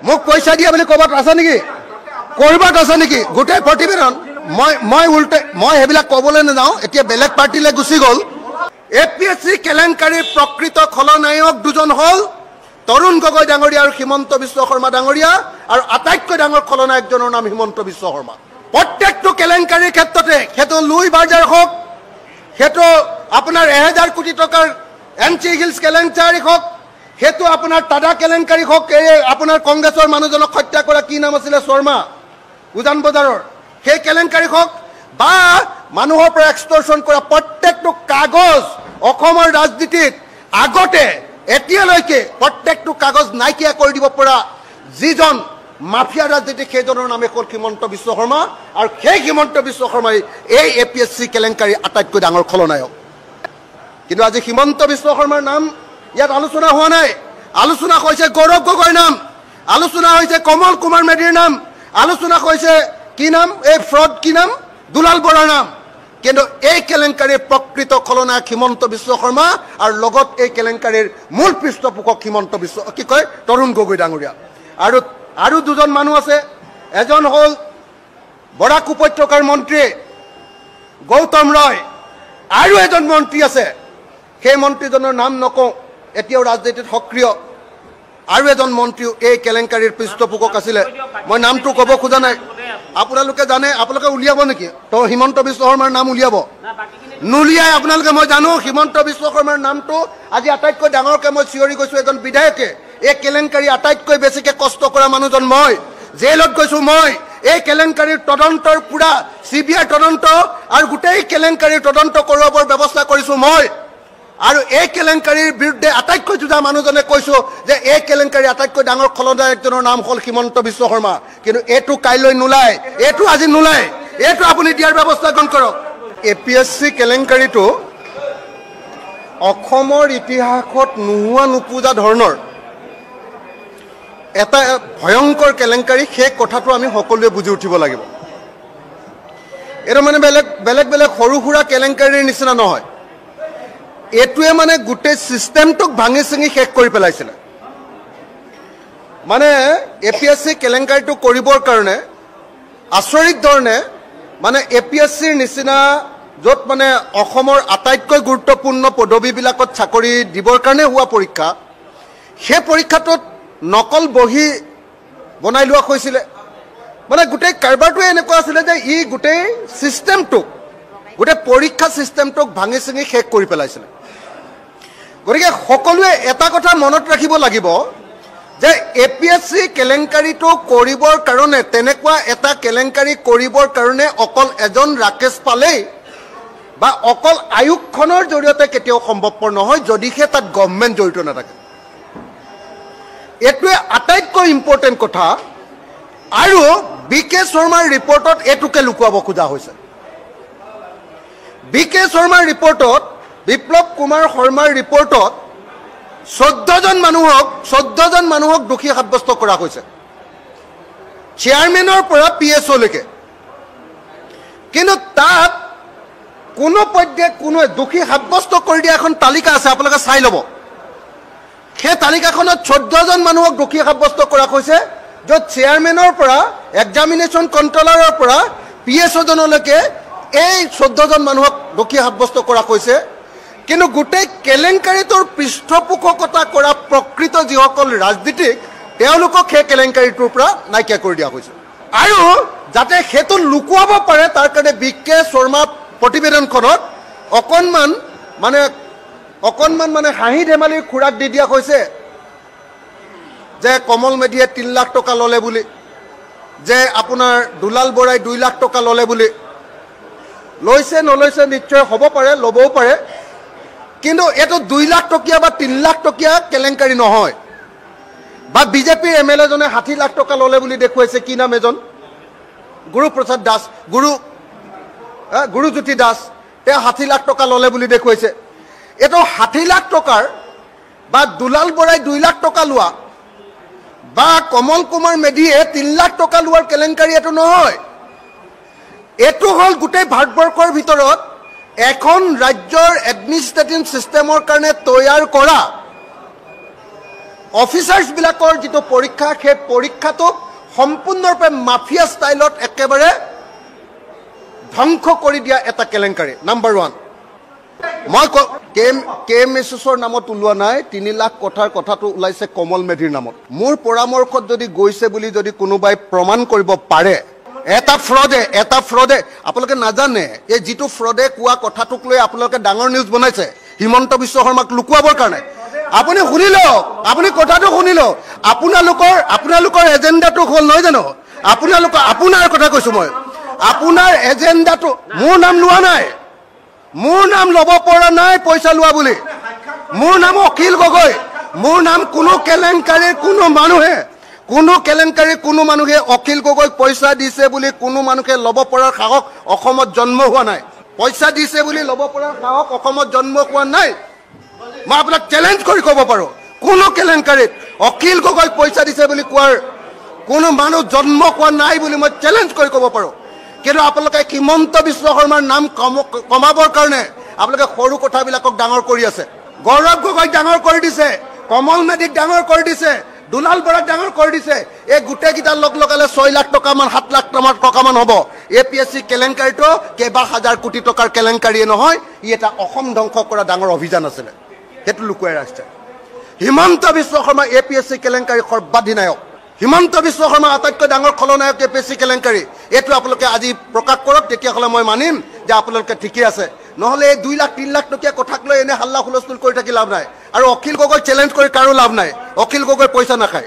মোক পইচা দিয়া বুলি ক'ৰবাত আছে নেকি ক'ৰবাত আছে নেকি গোটেই প্ৰতিবেদন মই উল্টে মই সেইবিলাক ক'বলৈ নাযাওঁ এতিয়া বেলেগ পাৰ্টিলৈ গুচি গ'ল APSC কেলেংকাৰীৰ প্ৰকৃত খলনায়ক দুজন হ'ল তৰুণ গগৈ ডাঙৰীয়া আৰু হিমন্ত বিশ্ব শৰ্মা ডাঙৰীয়া আৰু আটাইতকৈ ডাঙৰ খলনায়কজনৰ নাম হিমন্ত বিশ্ব শৰ্মা প্ৰত্যেকটো কেলেংকাৰীৰ ক্ষেত্ৰতে সেইটো লুই বাৰ্জাৰ হওক সেইটো আপোনাৰ 1000 কোটি টকাৰ এনচি হিলছ কেলেংকাৰী হওক সেইটো আপোনাৰ টাটা কেলেংকাৰী হওক এই আপোনাৰ কংগ্ৰেছৰ মানুহজনক হত্যা কৰা কি নাম আছিলে শৰ্মা উজান বজাৰৰ সেই কেলেংকাৰী হওক বা মানুহৰ পৰা এক্সটৰ্শন কৰা প্ৰত্যেকটো কাগজ অসমৰ ৰাজনীতিত আগতে এতিয়ালৈকে প্ৰত্যেকটো কাগজ নাইকিয়া কৰি দিব পৰা যিজন মাফিয়া ৰাজনীতি সেইজনৰ নামে হ'ল হিমন্ত বিশ্ব শৰ্মা আৰু সেই হিমন্ত বিশ্ব শৰ্মাই এই APSC কেলেংকাৰী আটাইতকৈ ডাঙৰ খলনায়ক কিন্তু আজি হিমন্ত বিশ্ব শৰ্মাৰ নাম ইয়াত আলোচনা হোৱা নাই আলোচনা হৈছে গৌৰৱ গগৈৰ নাম আলোচনা হৈছে কমল কুমাৰ মেধিৰ নাম আলোচনা হৈছে কি নাম এই ফ্ৰড কি নাম দুলাল বৰাৰ নাম কিন্তু এই কেলেংকাৰীৰ প্ৰকৃত খলনায়ক হিমন্ত বিশ্ব শৰ্মা আৰু লগত এই কেলেংকাৰীৰ মূল পৃষ্ঠপোষক হিমন্ত বিশ্ব কি কয় তৰুণ গগৈ ডাঙৰীয়া আৰু দুজন মানুহ আছে এজন হ'ল বৰাক উপত্যকাৰ মন্ত্ৰী গৌতম ৰয় আৰু এজন মন্ত্ৰী আছে সেই মন্ত্ৰীজনৰ নাম নকওঁ এতিয়াও ৰাজনীতিত সক্ৰিয় আৰু এজন মন্ত্ৰী এই কেলেংকাৰীৰ পৃষ্ঠপোষক আছিলে মই নামটো ক'ব খোজা নাই আপোনালোকে জানে আপোনালোকে উলিয়াব নেকি তো হিমন্ত বিশ্ব শৰ্মাৰ নাম উলিয়াব নুলিয়াই আপোনালোকে মই জানো হিমন্ত বিশ্ব শৰ্মাৰ নামটো আজি আটাইতকৈ ডাঙৰকৈ মই চিঞৰি গৈছোঁ এজন বিধায়কে এই কেলেংকাৰী আটাইতকৈ বেছিকৈ কষ্ট কৰা মানুহজন মই জেলত গৈছোঁ মই এই কেলেংকাৰীৰ তদন্তৰ পুৰা CBI তদন্ত আৰু গোটেই কেলেংকাৰীৰ তদন্ত কৰোৱাৰ ব্যৱস্থা কৰিছোঁ মই আৰু এই কেলেংকাৰীৰ বিৰুদ্ধে আটাইতকৈ যুঁজা মানুহজনে কৈছোঁ যে এই কেলেংকাৰী আটাইতকৈ ডাঙৰ খলনায়কজনৰ নাম হ'ল হিমন্ত বিশ্ব শৰ্মা কিন্তু এইটো কাইলৈ নোলায় এইটো আজি নোলায় এইটো আপুনি দিয়াৰ ব্যৱস্থা গ্ৰহণ কৰক APSC কেলেংকাৰীটো অসমৰ ইতিহাসত নোহোৱা নোপোজা ধৰণৰ এটা ভয়ংকৰ কেলেংকাৰী সেই কথাটো আমি সকলোৱে বুজি উঠিব লাগিব এইটো মানে বেলেগ সৰু সুৰা কেলেংকাৰীৰ নিচিনা নহয় এটোৱে মানে গোটেই সিস্টেমটোক ভাঙি চিঙি শেষ কৰি পেলাইছিলে মানে APSC কেলেংকাৰীটো কৰিবৰ কাৰণে আচৰিত ধৰণে মানে APSCৰ নিচিনা য'ত মানে অসমৰ আটাইতকৈ গুৰুত্বপূৰ্ণ পদবীবিলাকত চাকৰি দিবৰ কাৰণে হোৱা পৰীক্ষা সেই পৰীক্ষাটোত নকল বহি বনাই লোৱা হৈছিলে মানে গোটেই কাৰবাৰটোৱে এনেকুৱা আছিলে যে ই গোটেই সিস্টেমটোক গোটেই পৰীক্ষা সিস্টেমটোক ভাঙি চিঙি শেষ কৰি পেলাইছিলে গতিকে সকলোৱে এটা কথা মনত ৰাখিব লাগিব যে APSC কেলেংকাৰীটো কৰিবৰ কাৰণে তেনেকুৱা এটা কেলেংকাৰী কৰিবৰ কাৰণে অকল এজন ৰাকেশ পালেই বা অকল আয়োগখনৰ জৰিয়তে কেতিয়াও সম্ভৱপৰ নহয় যদিহে তাত গভৰ্ণমেণ্ট জড়িত নাথাকে এটোৱে আটাইতকৈ ইম্পৰ্টেণ্ট কথা আৰু BK শৰ্মাৰ ৰিপৰ্টত এটোকে লুকুৱাব খোজা হৈছে BK শৰ্মাৰ ৰিপৰ্টত বিপ্লৱ কুমাৰ শৰ্মাৰ ৰিপৰ্টত 14 জন মানুহক দোষী সাব্যস্ত কৰা হৈছে চেয়াৰমেনৰ পৰা PSO লৈকে কিন্তু তাত কোনো পৰ্যায়ত কোনো দোষী সাব্যস্ত কৰি দিয়া এখন তালিকা আছে আপোনালোকে চাই ল'ব সেই তালিকাখনত 14 জন মানুহক দোষী সাব্যস্ত কৰা হৈছে য'ত চেয়াৰমেনৰ পৰা এক্সামিনেশ্যন কণ্ট্ৰলাৰৰ পৰা PSO জনলৈকে এই 14 জন মানুহক দোষী সাব্যস্ত কৰা হৈছে কিন্তু গোটেই কেলেংকাৰীটোৰ পৃষ্ঠপোষকতা কৰা প্ৰকৃত যিসকল ৰাজনীতিক তেওঁলোকক সেই কেলেংকাৰীটোৰ পৰা নাইকিয়া কৰি দিয়া হৈছে আৰু যাতে সেইটো লুকুৱাব পাৰে তাৰ কাৰণে BK শৰ্মা প্ৰতিবেদনখনত অকণমান মানে হাঁহি ধেমালিৰ খুৰাক দি দিয়া হৈছে যে কমল মেধিয়ে 3 লাখ টকা ল'লে বুলি যে আপোনাৰ দুলাল বৰাই 2 লাখ টকা ল'লে বুলি লৈছে নলৈছে নিশ্চয় হ'ব পাৰে ল'বও পাৰে কিন্তু এটো 2 লাখ টকীয়া বা 3 লাখ টকীয়া কেলেংকাৰী নহয় বা বিজেপিৰ MLA জনে 60 লাখ টকা ল'লে বুলি দেখুৱাইছে কি নাম এজন গুৰুপ্ৰসাদ দাস গুৰুজ্যোতি দাস তেওঁ 60 লাখ টকা ল'লে বুলি দেখুৱাইছে এটো 60 লাখ টকাৰ বা দুলাল বৰাই 2 লাখ টকা লোৱা বা কমল কুমাৰ মেধিয়ে 3 লাখ টকা লোৱাৰ কেলেংকাৰী এটো নহয় এটো হল গোটেই ভাৰতবৰ্ষৰ ভিতৰত এখন ৰাজ্যৰ এডমিনিষ্ট্ৰেটিভ সিস্টেমৰ কাৰণে তৈয়াৰ কৰা অফিচাৰ্ছবিলাকৰ যিটো পৰীক্ষা সেই পৰীক্ষাটো সম্পূৰ্ণৰূপে মাফিয়া ষ্টাইলত একেবাৰে ধ্বংস কৰি দিয়া এটা কেলেংকাৰী নাম্বাৰ 1 মই কে এম এছৰ নামত ওলোৱা নাই 3 লাখ কথাটো ওলাইছে কমল মেধিৰ নামত মোৰ পৰামৰ্শত যদি গৈছে বুলি যদি কোনোবাই প্ৰমাণ কৰিব পাৰে এটা ফ্ৰডে আপোনালোকে নাজানে এই যিটো ফ্ৰডে কোৱা কথাটোক লৈ আপোনালোকে ডাঙৰ নিউজ বনাইছে হিমন্ত বিশ্ব শৰ্মাক লুকুৱাবৰ কাৰণে আপুনি শুনিলো আপুনি কথাটো শুনিলো আপোনালোকৰ এজেন্ডাটো হ'ল নহয় জানো আপোনাৰ কথা কৈছো মই আপোনাৰ এজেন্ডাটো মোৰ নাম লোৱা নাই মোৰ নাম ল'ব পৰা নাই পইচা লোৱা বুলি মোৰ নাম অখিল গগৈ মোৰ নাম কোনো কেলেংকাৰীৰ কোনো মানুহে অখিল গগৈক পইচা দিছে বুলি কোনো মানুহে ল'ব পৰাৰ সাহস অসমত জন্ম হোৱা নাই পইচা দিছে বুলি ল'ব পৰাৰ সাহস অসমত জন্ম হোৱা নাই মই আপোনাক চ্যালেঞ্জ কৰি ক'ব পাৰো কোনো কেলেংকাৰীত অখিল গগৈক পইচা দিছে বুলি কোৱাৰ কোনো মানুহ জন্ম হোৱা নাই বুলি মই চ্যালেঞ্জ কৰি ক'ব পাৰো কিন্তু আপোনালোকে হিমন্ত বিশ্ব শৰ্মাৰ নাম কমাবৰ কাৰণে আপোনালোকে সৰু কথাবিলাকক ডাঙৰ কৰি আছে গৌৰৱ গগৈক ডাঙৰ কৰি দিছে কমল মেধিক ডাঙৰ কৰি দিছে দুলাল বৰাক ডাঙৰ কৰি দিছে এই গোটেইকেইটা লগালে 6 লাখ টকা মান 7 লাখ টকা মান হ'ব এপিএসসি কেলেংকাৰীটো কেইবা হাজাৰ কোটি টকাৰ কেলেংকাৰীয়ে নহয় ই এটা অসম ধ্বংস কৰা ডাঙৰ অভিযান আছিল সেইটো লুকুৱাই ৰাখিছে হিমন্ত বিশ্ব শৰ্মা এপিএসসি কেলেংকাৰী সৰ্বাধিনায়ক হিমন্ত বিশ্ব শৰ্মা আটাইতকৈ ডাঙৰ খলনায়ক এপিএসসি কেলেংকাৰী এইটো আপোনালোকে আজি প্ৰকাশ কৰক তেতিয়াহ'লে মই মানিম যে আপোনালোকে ঠিকই আছে নহ'লে 2 লাখ 3 লাখ টকীয়া কথাক লৈ এনে হাল্লা হুলস্থুল কৰি থাকি লাভ নাই আৰু অখিল গগৈ চ্যালেঞ্জ কৰি কাৰো লাভ নাই অখিল গগৈ পইচা নাখায়